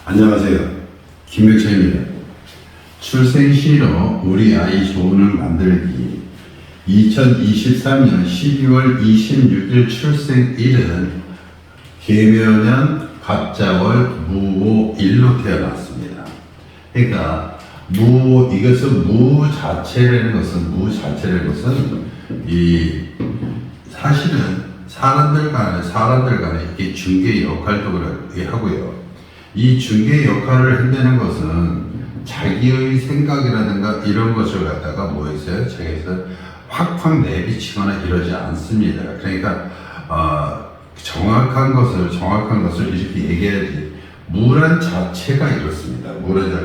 안녕하세요. 김백천입니다. 출생시로 우리 아이 조은을 만들기 2023년 12월 26일 출생일은 계묘년 갑자월 무오일로 태어났습니다. 그러니까 이것은 무 자체라는 것은 사실은 사람들 간에 이렇게 중개 역할도 하고요. 이 중개 역할을 한다는 것은 자기의 생각이라든가 이런 것을 갖다가 자기에서 확 내비치거나 이러지 않습니다. 그러니까 정확한 것을 이렇게 얘기해야지. 무란 자체가 이렇습니다.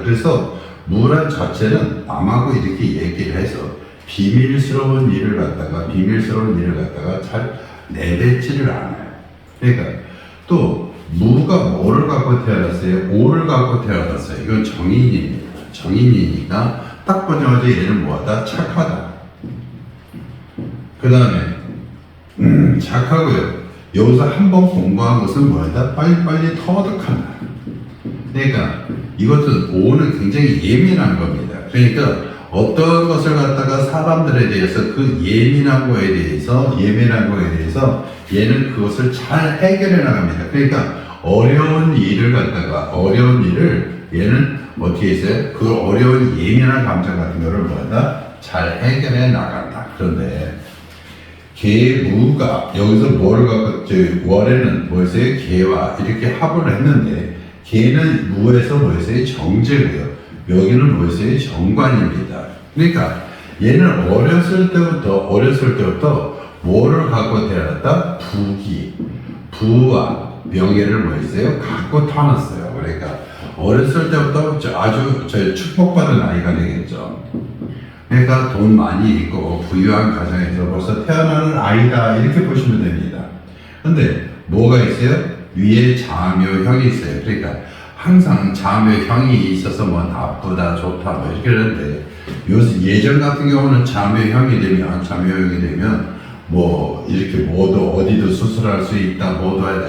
그래서 무란 자체는 남하고 이렇게 얘기를 해서 비밀스러운 일을 갖다가 잘 내뱉지를 않아요. 그러니까 또 무가 뭐를 갖고 태어났어요? 오를 갖고 태어났어요. 이건 정인입니다. 정인이니까 딱 보자마자 얘는 뭐하다? 착하다. 그 다음에 착하고요. 여기서 한번 공부한 것은 뭐하다? 빨리빨리 터득한다. 그러니까 이것은 오는 굉장히 예민한 겁니다. 그러니까 어떤 것을 갖다가 사람들에 대해서 그 예민한 거에 대해서 얘는 그것을 잘 해결해 나갑니다. 그러니까 어려운 일을 얘는 어떻게 했어요? 그 어려운 예민한 감정 같은 거를 잘 해결해 나간다. 그런데 개무가 여기서 뭐를 갖고 월에는 뭐였어요? 개와 이렇게 합을 했는데 개는 무에서 뭐였어요? 정제고요. 여기는 뭐였어요? 정관입니다. 그러니까 얘는 어렸을 때부터 뭐를 갖고 태어났다? 부와 명예를 뭐였어요? 갖고 태어났어요. 그러니까 어렸을 때부터 아주 축복받은 아이가 되겠죠. 그러니까 돈 많이 있고 부유한 가정에서 벌써 태어나는 아이다 이렇게 보시면 됩니다. 근데 뭐가 있어요? 위에 자묘형이 있어요. 그러니까 항상 자묘형이 있어서 뭐 나쁘다 좋다 뭐 이렇게 하는데 예전 같은 경우는 자묘형이 되면 뭐 이렇게 어디도 수술할 수 있다 뭐도 하다.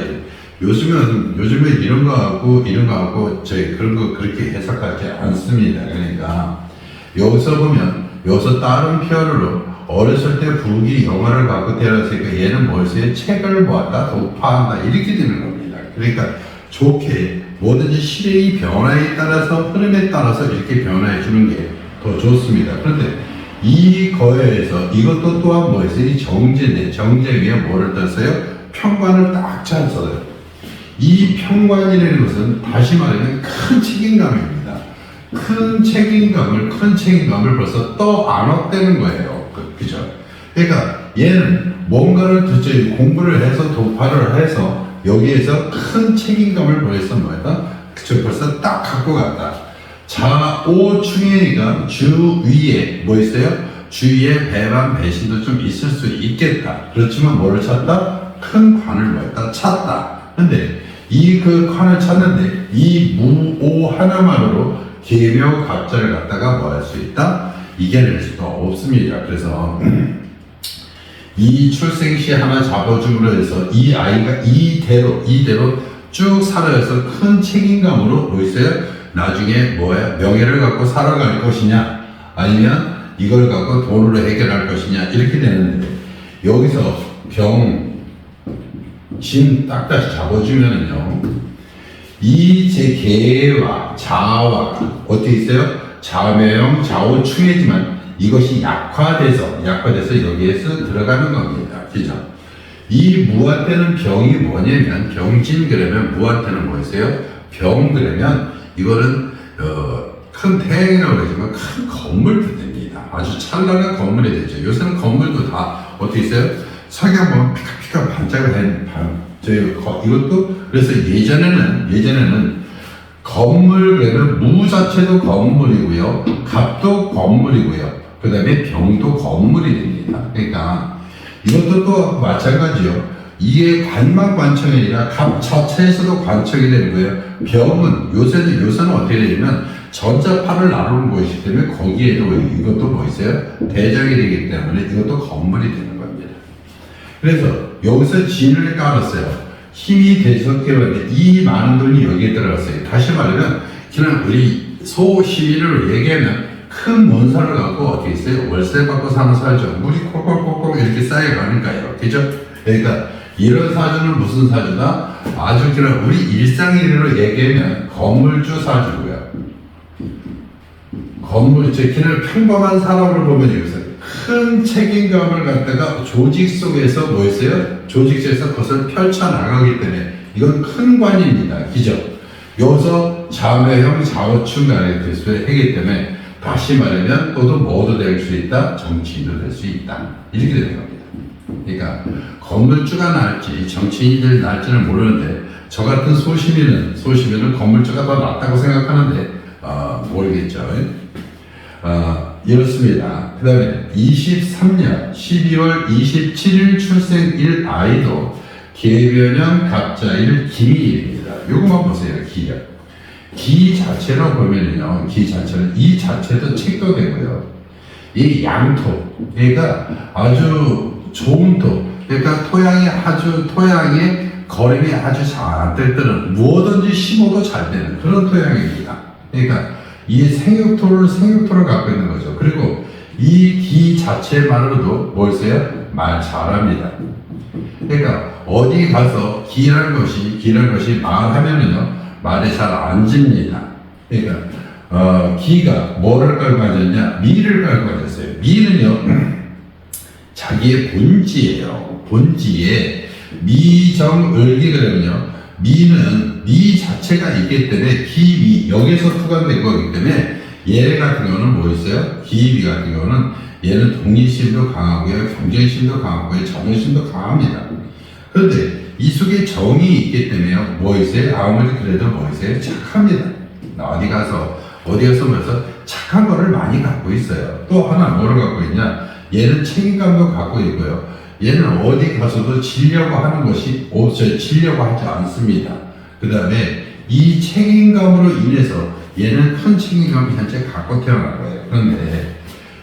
요즘에 이런 거 갖고 그런 거 그렇게 해석하지 않습니다. 그러니까 여기서 다른 표현으로 어렸을 때 부귀 영화를 갖고 태어났으니까 얘는 뭐였어요? 책을 보았다 도파한다 이렇게 되는 겁니다. 그러니까 좋게 뭐든지 시대의 변화에 따라서 흐름에 따라서 이렇게 변화해 주는 게 더 좋습니다. 그런데 이거에서 이것도 또한 뭐였어요? 정제인데 정제 위에 뭐를 떴어요? 평관을 딱 잘 써요. 이 평관이라는 것은 다시 말하면 큰 책임감입니다. 큰 책임감을 벌써 안었다는 거예요. 그죠? 그러니까 얘는 뭔가를 공부를 해서 도파를 해서 여기에서 큰 책임감을 벌써 벌써 딱 갖고 갔다. 자오충이니까 주위에 뭐 있어요? 주위에 배반 배신도 좀 있을 수 있겠다. 그렇지만 뭐를 찾다? 큰 관을 찾다. 근데 그 관을 찾는데 이 무오 하나만으로 계묘 갑자를 갖다가 뭐 할 수 있다? 이겨낼 수가 없습니다. 그래서 이 출생시 하나 잡아줌으로 해서 이 아이가 이대로 쭉 살아가서 큰 책임감으로 뭐 있어요? 나중에 명예를 갖고 살아갈 것이냐 아니면 이걸 갖고 돈으로 해결할 것이냐 이렇게 되는데 여기서 진 딱 다시 잡아주면은요 이 제 개와 자와 어떻게 있어요? 자묘형 좌우충이지만 이것이 약화돼서 여기에서 들어가는 겁니다. 그죠? 이 무한테는 병이 뭐냐면 병진 그러면 무한테는 뭐였어요? 병 그러면 이거는 큰 태양이라고 그러지만 큰 건물도 됩니다. 아주 찬란한 건물이 되죠. 요새는 건물도 다 어떻게 있어요? 석양 보면 피카피카 반짝을 이것도 그래서 예전에는 건물 그러면 무 자체도 건물이고요, 갑도 건물이고요, 그 다음에 병도 건물이 됩니다. 그러니까 이것도 또 마찬가지요. 이게 관만 관청이 아니라 갑 자체에서도 관청이 되는 거예요. 병은 요새는 어떻게 되냐면 전자파를 나누는 것이기 때문에 거기에도 이것도 뭐 있어요? 대장이 되기 때문에 이것도 건물이 되는 겁니다. 그래서 여기서 진을 깔았어요. 힘이 계속되었는데 이 많은 돈이 여기에 들어갔어요. 다시 말하면 그냥 우리 소시민을 얘기하면 큰 문서를 갖고 어떻게 있어요? 월세 받고 사는 사죠. 물이 콜콜콜콜 이렇게 쌓여가니까요. 그죠? 그러니까 이런 사주는 무슨 사주다? 아주 그냥 우리 일상일로 얘기하면 건물주 사주고요. 건물주, 그냥 평범한 사람을 보면 여기서 큰 책임감을 갖다가 조직 속에서 뭐 있어요? 조직 속에서 그것을 펼쳐나가기 때문에 이건 큰 관입니다. 그죠? 여기서 자매형 자오충 간의 대수를 하기 때문에 다시 말하면 또도 뭐도 될 수 있다? 정치인도 될 수 있다. 이렇게 되는 겁니다. 그러니까 건물주가 나을지 정치인이 나을지는 모르는데 저 같은 소시민은 건물주가 더 낫다고 생각하는데 모르겠죠. 이렇습니다. 그 다음에 23년 12월 27일 출생일 아이도 계변형 갑자일 기미입니다. 요것만 보세요. 기요. 기 자체로 보면은요, 기 자체는 이 자체도 책도 되고요. 이 양토, 얘가 아주 좋은 토, 그러니까 토양의 거름이 아주 잘 될 때는 무엇든지 심어도 잘 되는 그런 토양입니다. 그러니까 이 생육토를 갖고 있는 거죠. 그리고 이 기 자체만으로도 뭐 있어요? 말 잘합니다. 그러니까 어디 가서 기라는 것이 말하면은요, 말에 잘 안 집니다. 그러니까 기가 뭐를 깔고 앉았냐? 미를 깔고 앉았어요. 미는요 자기의 본지예요. 본지에 미정을기 그러면요, 미는 미 자체가 있기 때문에 기미 여기서 투과된 거기 때문에 얘 같은 경우는 뭐 있어요? 기미 같은 경우는 얘는 독립심도 강하고요, 경쟁심도 강하고요, 자존심도 강합니다. 그런데 이 속에 정이 있기 때문에 뭐 있어요? 아무리 그래도 뭐 있어요? 착합니다. 어디 가서 뭐서 착한 거를 많이 갖고 있어요. 또 하나 뭐를 갖고 있냐? 얘는 책임감도 갖고 있고요. 얘는 어디 가서도 지려고 하는 것이 지려고 하지 않습니다. 그 다음에 이 책임감으로 인해서 얘는 큰 책임감을 현재 갖고 태어난 거예요. 그런데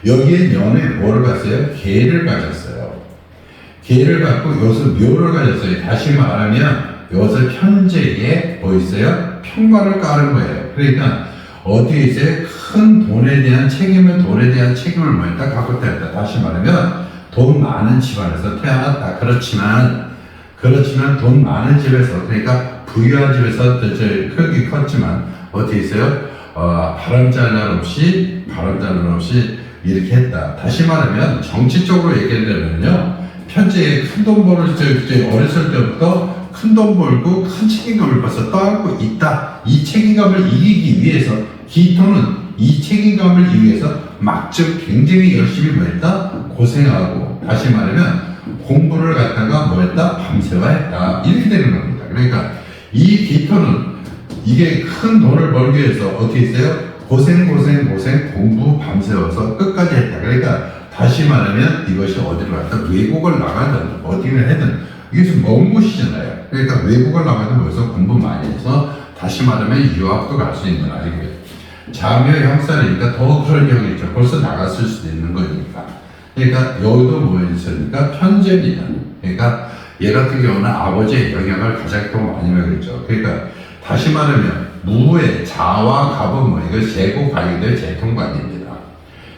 여기에 년에 뭐를 갔어요? 개를 가졌어요. 개를 갖고 여기서 묘를 가졌어요. 다시 말하면 여기서 현재에 뭐 있어요? 평관을 깔은 거예요. 그러니까 어디에 있어요? 큰 돈에 대한 책임을 뭐였다? 갖고 태어났다. 다시 말하면 돈 많은 집안에서 태어났다. 그렇지만 돈 많은 집에서, 그러니까 부유한 집에서 크게 컸지만 어떻게 있어요? 바람잘 날 없이 이렇게 했다. 다시 말하면 정치적으로 얘기하려면요, 현재 큰 돈 벌을 때 어렸을 때부터 큰 돈 벌고 큰 책임감을 벌써 떠안고 있다. 이 책임감을 이기기 위해서 기토는 이 책임감을 이기기 위해서 막즉 굉장히 열심히 뭐했다? 고생하고, 다시 말하면 공부를 갖다가 뭐했다? 밤새워 했다. 이렇게 되는 겁니다. 그러니까 이 기토는 이게 큰 돈을 벌기 위해서 어떻게 했어요? 고생 공부 밤새워서 끝까지 했다. 그러니까 다시 말하면 이것이 어디로 갔다? 외국을 나가든 어디를 하든 이것이 먼 곳이잖아요. 그러니까 외국을 나가든 거기서 공부 많이 해서 다시 말하면 유학도 갈 수 있는 아이고요. 자묘 형살이니까 더 그런 형이 있죠. 벌써 나갔을 수도 있는 거니까. 그러니까 여기도 뭐 있으니까 편제입니다. 그러니까 얘 같은 경우는 아버지의 영향을 가장 더 많이 받겠죠. 그러니까 다시 말하면 무의 자와 갑은 뭐 이거 재고 관리될 재통관입니다.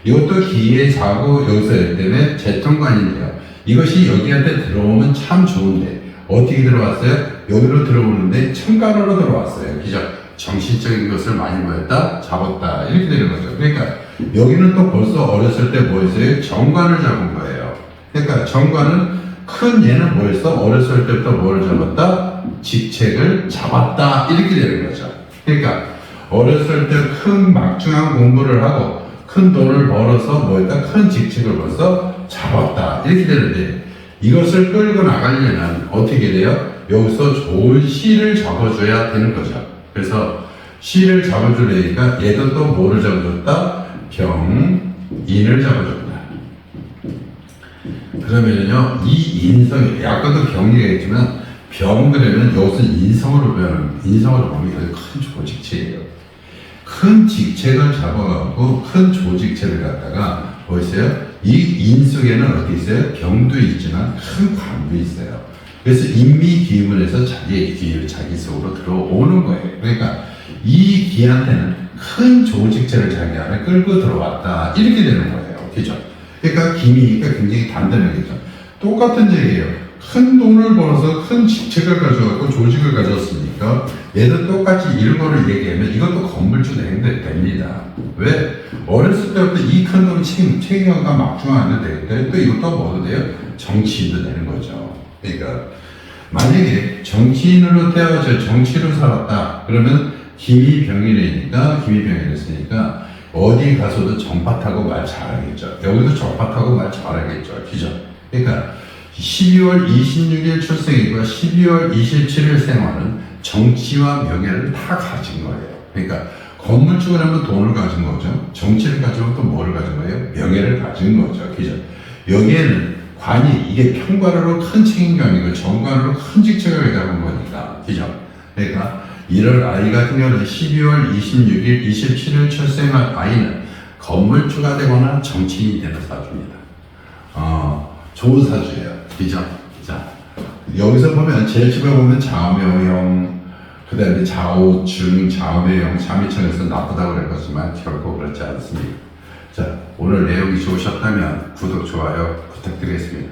이것도 기의 자고 여기서 일 때문에 재통관인데요. 이것이 여기한테 들어오면 참 좋은데 어떻게 들어왔어요? 여기로 들어오는데 천간으로 들어왔어요. 그죠? 정신적인 것을 많이 뭐였다? 잡았다. 이렇게 되는 거죠. 그러니까 여기는 또 벌써 어렸을 때 뭐였어요? 정관을 잡은 거예요. 그러니까 정관은 큰 얘는 뭐였어? 어렸을 때부터 뭐를 잡았다? 직책을 잡았다. 이렇게 되는 거죠. 그러니까 어렸을 때 큰 막중한 공부를 하고 큰 돈을 벌어서 뭐였다? 큰 직책을 벌써 잡았다. 이렇게 되는데 이것을 끌고 나가려면 어떻게 돼요? 여기서 좋은 씨를 잡아줘야 되는 거죠. 그래서 씨를 잡아주려니까 얘도 또 뭐를 잡아줬다? 병인을 잡아줬다. 그러면요, 이 인성이, 아까도 병 얘기했지만 병 그러면 여기서 인성으로 보면 이게 큰 조직체예요. 큰 직책을 잡아갖고 큰 조직체를 갖다가 보이세요? 이 인 속에는 어디 있어요? 병도 있지만 큰 관도 있어요. 그래서 인미기문에서 자기의 기회를 자기 속으로 들어오는 거예요. 그러니까 이 기한테는 큰 조직체를 자기 안에 끌고 들어왔다. 이렇게 되는 거예요. 그죠? 그러니까 기미가 굉장히 단단하겠죠. 똑같은 얘기예요. 큰 돈을 벌어서 큰 직책을 가져왔고 조직을 가졌으니까 얘도 똑같이 이런 거를 얘기하면 이것도 건물주 됩니다. 왜? 어렸을 때부터 이 큰 돈을 책임감과 막중하는데 되겠다. 또 이것도 뭐도 돼요? 정치인도 되는 거죠. 그러니까 만약에 정치인으로 태어나서 정치로 살았다. 그러면 기미병이니까 기미병이랬으니까 어디 가서도 정파 타고 말 잘하겠죠. 여기도 정파 타고 말 잘하겠죠. 그죠? 그러니까 12월 26일 출생이고 12월 27일 생활은 정치와 명예를 다 가진 거예요. 그러니까 건물주가 하면 돈을 가진 거죠. 정치를 가지고 또 뭐를 가진 거예요? 명예를 가진 거죠. 그죠? 여기에는 관이 이게 평관으로 큰 책임감이고 정관으로 큰 직책을 잡은 거니까. 그죠? 그러니까 이럴 아이 같은 경우는 12월 26일, 27일 출생한 아이는 건물주가 되거나 정치인이 되는 사주입니다. 좋은 사주예요. 그죠? 자, 여기서 보면 제일 처음에 보면 좌묘형, 그 다음에 좌우중, 좌묘형, 삼위청에서 나쁘다고 그럴 것이지만 결코 그렇지 않습니다. 자, 오늘 내용이 좋으셨다면 구독, 좋아요 부탁드리겠습니다.